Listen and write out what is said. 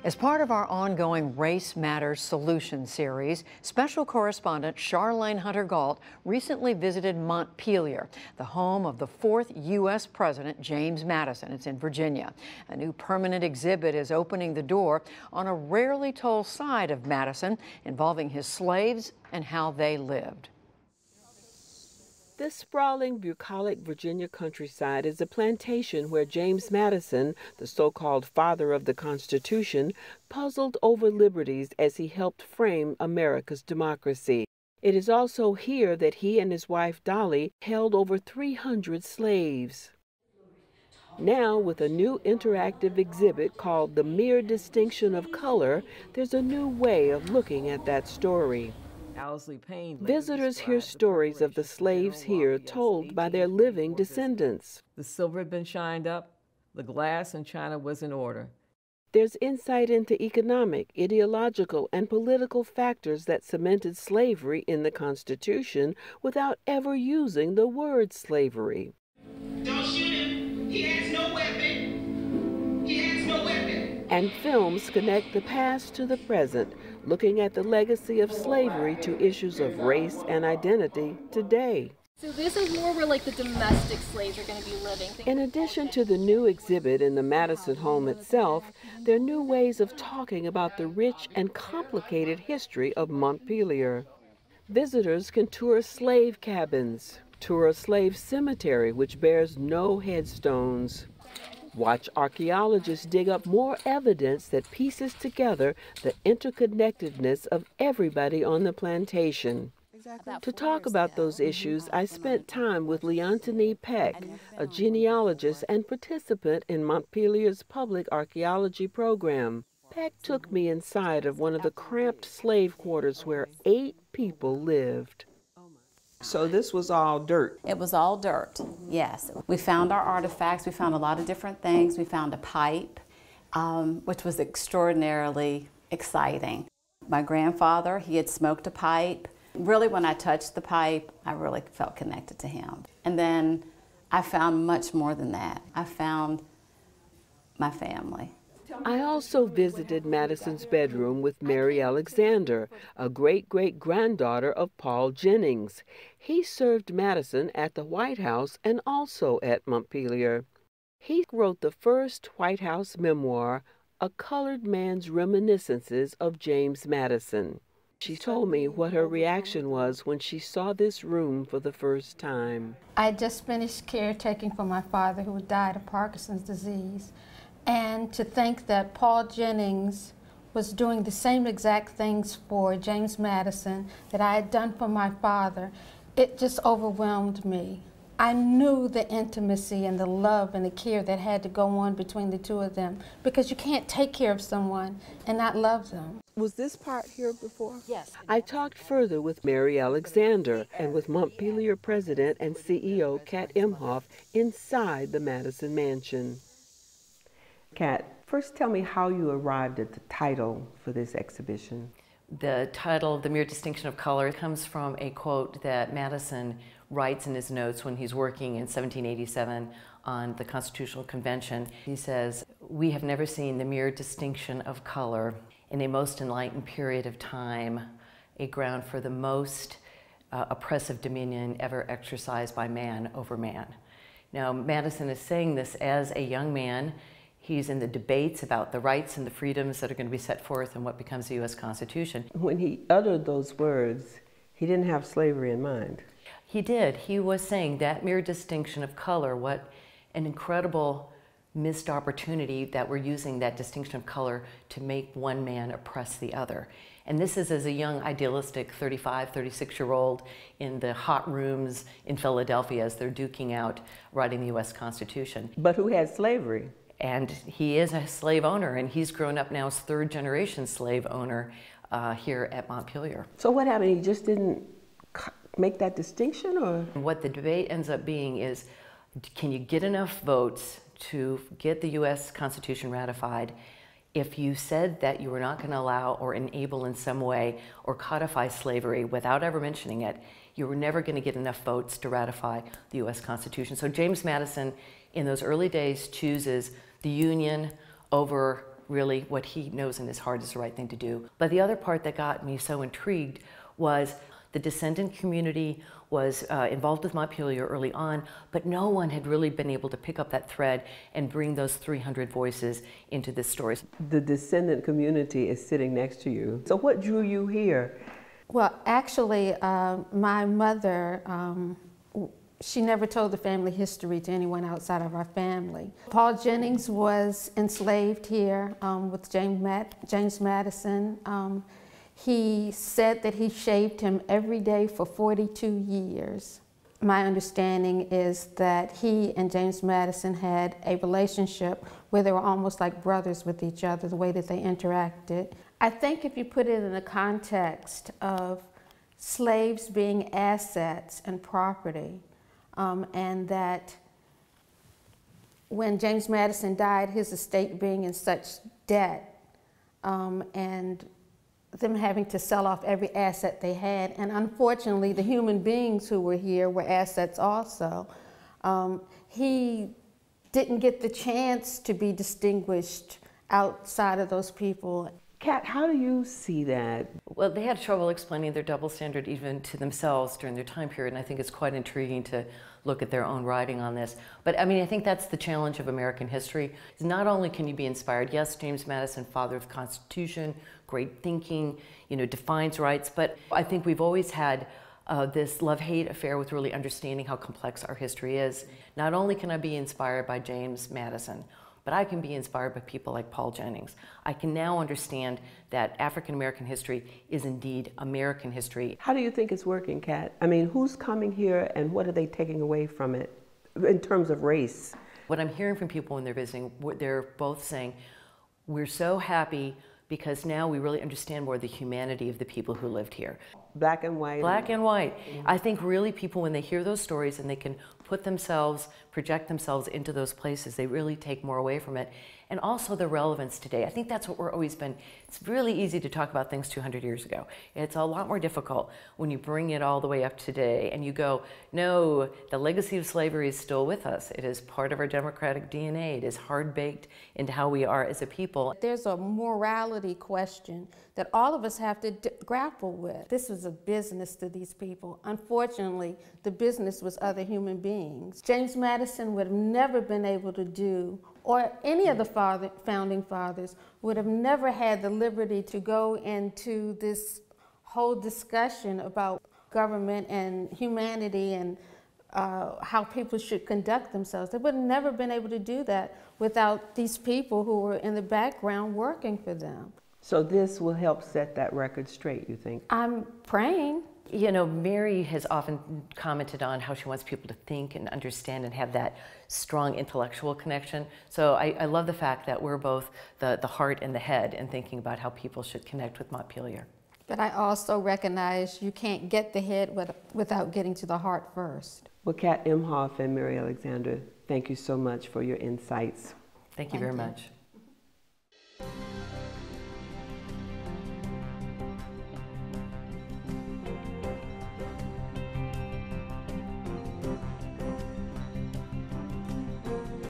As part of our ongoing Race Matters Solution series, special correspondent Charlayne Hunter-Gault recently visited Montpelier, the home of the fourth U.S. President, James Madison. It's in Virginia. A new permanent exhibit is opening the door on a rarely told side of Madison involving his slaves and how they lived. This sprawling, bucolic Virginia countryside is a plantation where James Madison, the so-called father of the Constitution, puzzled over liberties as he helped frame America's democracy. It is also here that he and his wife Dolly held over 300 slaves. Now, with a new interactive exhibit called The Mere Distinction of Color, there's a new way of looking at that story. Visitors hear stories of the slaves here told by their living descendants. The silver had been shined up, the glass and china was in order. There's insight into economic, ideological, and political factors that cemented slavery in the Constitution without ever using the word slavery. Don't shoot him. He has no weapon. He has no weapon. And films connect the past to the present, looking at the legacy of slavery to issues of race and identity today. So this is more where like the domestic slaves are going to be living. In addition to the new exhibit in the Madison home itself, there are new ways of talking about the rich and complicated history of Montpelier. Visitors can tour slave cabins, tour a slave cemetery which bears no headstones. Watch archaeologists dig up more evidence that pieces together the interconnectedness of everybody on the plantation. To talk about those issues, I spent time with Leontini Peck, a genealogist and participant in Montpelier's public archaeology program. Peck took me inside of one of the cramped slave quarters where 8 people lived. So this was all dirt? It was all dirt, yes. We found our artifacts, we found a lot of different things. We found a pipe, which was extraordinarily exciting. My grandfather, he had smoked a pipe. Really, when I touched the pipe, I really felt connected to him. And then I found much more than that. I found my family. I also visited Madison's bedroom with Mary Alexander, a great-great-granddaughter of Paul Jennings. He served Madison at the White House and also at Montpelier. He wrote the first White House memoir, A Colored Man's Reminiscences of James Madison. She told me what her reaction was when she saw this room for the first time. I had just finished caretaking for my father who died of Parkinson's disease. And to think that Paul Jennings was doing the same exact things for James Madison that I had done for my father, it just overwhelmed me. I knew the intimacy and the love and the care that had to go on between the two of them, because you can't take care of someone and not love them. Was this part here before? Yes. I talked further with Mary Alexander and with Montpelier President and CEO Kat Imhoff inside the Madison Mansion. Kat, first tell me how you arrived at the title for this exhibition. The title, The Mere Distinction of Color, comes from a quote that Madison writes in his notes when he's working in 1787 on the Constitutional Convention. He says, "We have never seen the mere distinction of color in a most enlightened period of time, a ground for the most oppressive dominion ever exercised by man over man." Now, Madison is saying this as a young man. He's in the debates about the rights and the freedoms that are going to be set forth in what becomes the U.S. Constitution. When he uttered those words, he didn't have slavery in mind. He did. He was saying that mere distinction of color, what an incredible missed opportunity that we're using that distinction of color to make one man oppress the other. And this is as a young, idealistic 35, 36-year-old in the hot rooms in Philadelphia as they're duking out writing the U.S. Constitution. But who had slavery? And he is a slave owner, and he's grown up now as third-generation slave owner here at Montpelier. So what happened? He just didn't make that distinction, or? What the debate ends up being is, can you get enough votes to get the U.S. Constitution ratified if you said that you were not going to allow or enable in some way or codify slavery without ever mentioning it? You were never going to get enough votes to ratify the U.S. Constitution. So James Madison, in those early days, chooses the Union over really what he knows in his heart is the right thing to do. But the other part that got me so intrigued was the descendant community was involved with Montpelier early on, but no one had really been able to pick up that thread and bring those 300 voices into this story. The descendant community is sitting next to you. So what drew you here? Well, actually, my mother, she never told the family history to anyone outside of our family. Paul Jennings was enslaved here with James Madison. He said that he shaved him every day for 42 years. My understanding is that he and James Madison had a relationship where they were almost like brothers with each other, the way that they interacted. I think if you put it in the context of slaves being assets and property, and that when James Madison died, his estate being in such debt, and them having to sell off every asset they had, and unfortunately the human beings who were here were assets also. He didn't get the chance to be distinguished outside of those people. Kat, how do you see that? Well, they had trouble explaining their double standard even to themselves during their time period, and I think it's quite intriguing to look at their own writing on this. But I mean, I think that's the challenge of American history. Is not only can you be inspired, yes, James Madison, father of the Constitution, great thinking, you know, defines rights, but I think we've always had this love-hate affair with really understanding how complex our history is. Not only can I be inspired by James Madison, but I can be inspired by people like Paul Jennings. I can now understand that African American history is indeed American history. How do you think it's working, Kat? I mean, who's coming here and what are they taking away from it in terms of race? What I'm hearing from people when they're visiting, they're both saying, we're so happy because now we really understand more the humanity of the people who lived here. Black and white. Black and white. I think really people, when they hear those stories and they can put themselves, project themselves into those places, they really take more away from it. And also the relevance today. I think that's what we're always been, it's really easy to talk about things 200 years ago. It's a lot more difficult when you bring it all the way up today and you go, no, the legacy of slavery is still with us. It is part of our democratic DNA. It is hard baked into how we are as a people. There's a morality question that all of us have to grapple with. This was a business to these people. Unfortunately, the business was other human beings. James Madison would have never been able to do, or any of the founding fathers would have never had the liberty to go into this whole discussion about government and humanity and how people should conduct themselves. They would have never been able to do that without these people who were in the background working for them. So this will help set that record straight, you think? I'm praying. You know, Mary has often commented on how she wants people to think and understand and have that strong intellectual connection. So I love the fact that we're both the heart and the head in thinking about how people should connect with Montpelier. But I also recognize you can't get the head without getting to the heart first. Well, Kat Imhoff and Mary Alexander, thank you so much for your insights. Thank you very much.